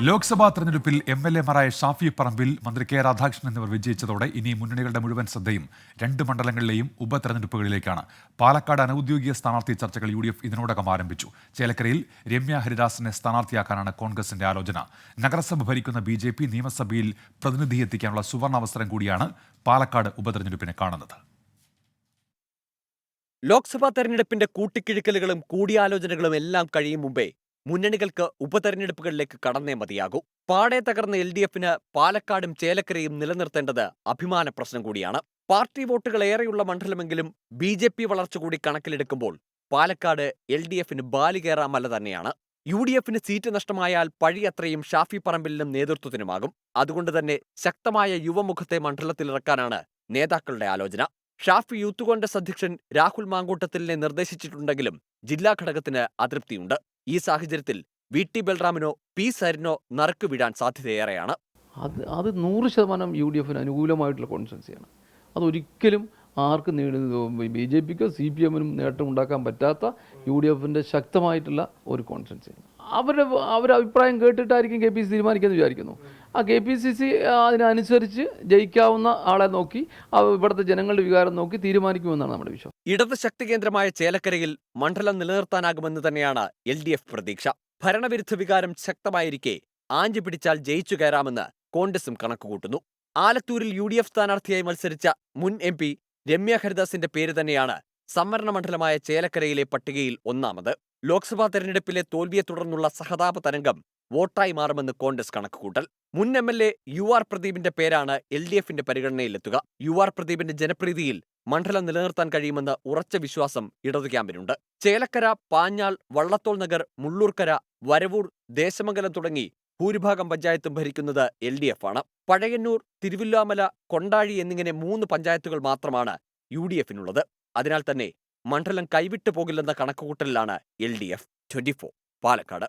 ലോക്സഭാ തെരഞ്ഞെടുപ്പിൽ എംഎൽഎമാരായ ഷാഫി പറമ്പിൽ, മന്ത്രി കെ രാധാകൃഷ്ണൻ എന്നിവർ വിജയിച്ചതോടെ ഇനി മുന്നണികളുടെ മുഴുവൻ ശ്രദ്ധയും രണ്ട് മണ്ഡലങ്ങളിലെയും ഉപതെരഞ്ഞെടുപ്പുകളിലേക്കാണ്. പാലക്കാട് അനൌദ്യോഗിക സ്ഥാനാർത്ഥി ചർച്ചകൾ UDF ഇതിനോടകം ആരംഭിച്ചു. ചേലക്കരയിൽ രമ്യ ഹരിദാസിനെ സ്ഥാനാർത്ഥിയാക്കാനാണ് കോൺഗ്രസിന്റെ ആലോചന. നഗരസഭ ഭരിക്കുന്ന BJP നിയമസഭയിൽ പ്രതിനിധിയെത്തിക്കാനുള്ള സുവർണാവസരം കൂടിയാണ് പാലക്കാട് ഉപതെരഞ്ഞെടുപ്പിനെ കാണുന്നത്. ലോക്സഭാ തെരഞ്ഞെടുപ്പിന്റെ കൂട്ടിക്കിഴിക്കലുകളും കൂടിയാലോചനകളും എല്ലാം കഴിയും മുമ്പേ മുന്നണികൾക്ക് ഉപതെരഞ്ഞെടുപ്പുകളിലേക്ക് കടന്നേ മതിയാകൂ. പാടെ തകർന്ന LDFന് പാലക്കാടും ചേലക്കരയും നിലനിർത്തേണ്ടത് അഭിമാന പ്രശ്നം കൂടിയാണ്. പാർട്ടി വോട്ടുകൾ ഏറെയുള്ള മണ്ഡലമെങ്കിലും BJP വളർച്ച കൂടി കണക്കിലെടുക്കുമ്പോൾ പാലക്കാട് LDFന് ബാലികേറാമല തന്നെയാണ്. UDFന് സീറ്റ് നഷ്ടമായാൽ പഴിയത്രയും ഷാഫി പറമ്പിലിനും നേതൃത്വത്തിനുമാകും. അതുകൊണ്ട് തന്നെ ശക്തമായ യുവമുഖത്തെ മണ്ഡലത്തിലിറക്കാനാണ് നേതാക്കളുടെ ആലോചന. ഷാഫി യൂത്ത് കോൺഗ്രസ് അധ്യക്ഷൻ രാഹുൽ മാങ്കൂട്ടത്തിലിനെ നിർദ്ദേശിച്ചിട്ടുണ്ടെങ്കിലും ജില്ലാ ഘടകത്തിന് അതൃപ്തിയുണ്ട്. ഈ സാഹചര്യത്തിൽ VT ബൽറാമിനോ P സരിനോ നറുക്കുവിടാൻ സാധ്യതയേറെയാണ്. അത് 100% UDFന് അനുകൂലമായിട്ടുള്ള കോൺസ്റ്റൻസിയാണ്. അതൊരിക്കലും ആർക്കും BJPക്കോ CPMനും നേട്ടം ഉണ്ടാക്കാൻ പറ്റാത്ത UDFന്റെ ശക്തമായിട്ടുള്ള ഒരു കോൺസ്റ്റൻസിയാണ്. അവരുടെ അഭിപ്രായം കേട്ടിട്ടായിരിക്കും KPCC തീരുമാനിക്കുന്നത് വിചാരിക്കുന്നു. ആ KPCC അതിനനുസരിച്ച് ജയിക്കാവുന്ന ആളെ നോക്കി ഇവിടുത്തെ ജനങ്ങളുടെ വികാരം നോക്കി തീരുമാനിക്കുമെന്നാണ് നമ്മുടെ വിശ്വാസം. ഇടത് ശക്തി കേന്ദ്രമായ ചേലക്കരയിൽ മണ്ഡലം നിലനിർത്താനാകുമെന്ന് തന്നെയാണ് LDF പ്രതീക്ഷ. ഭരണവിരുദ്ധ വികാരം ശക്തമായിരിക്കെ ആഞ്ഞു പിടിച്ചാൽ ജയിച്ചു കയറാമെന്ന് കോൺഗ്രസും കണക്കുകൂട്ടുന്നു. ആലത്തൂരിൽ UDF സ്ഥാനാർത്ഥിയായി മത്സരിച്ച മുൻ MP രമ്യ ഹരിദാസിന്റെ പേര് തന്നെയാണ് സംവരണ മണ്ഡലമായ ചേലക്കരയിലെ പട്ടികയിൽ ഒന്നാമത്. ലോക്സഭാ തെരഞ്ഞെടുപ്പിലെ തോൽവിയെ തുടർന്നുള്ള സഹതാപ തരംഗം വോട്ടായി മാറുമെന്ന് കോൺഗ്രസ് കണക്കുകൂട്ടൽ. മുൻ MLA UR പ്രദീപിന്റെ പേരാണ് LDFന്റെ പരിഗണനയിലെത്തുക. UR പ്രദീപിന്റെ ജനപ്രീതിയിൽ മണ്ഡലം നിലനിർത്താൻ കഴിയുമെന്ന് ഉറച്ച വിശ്വാസം ഇടതു ക്യാമ്പിനുണ്ട്. ചേലക്കര, പാഞ്ഞാൾ, വള്ളത്തോൾ നഗർ, മുള്ളൂർക്കര, വരവൂർ, ദേശമംഗലം തുടങ്ങി ഭൂരിഭാഗം പഞ്ചായത്തും ഭരിക്കുന്നത് LDF ആണ്. പഴയന്നൂർ, തിരുവില്ലാമല, കൊണ്ടാഴി എന്നിങ്ങനെ 3 പഞ്ചായത്തുകൾ മാത്രമാണ് UDFനുള്ളത്. അതിനാൽ തന്നെ മണ്ഡലം കൈവിട്ടു പോകില്ലെന്ന കണക്കുകൂട്ടലിലാണ് LDF. 24 പാലക്കാട്.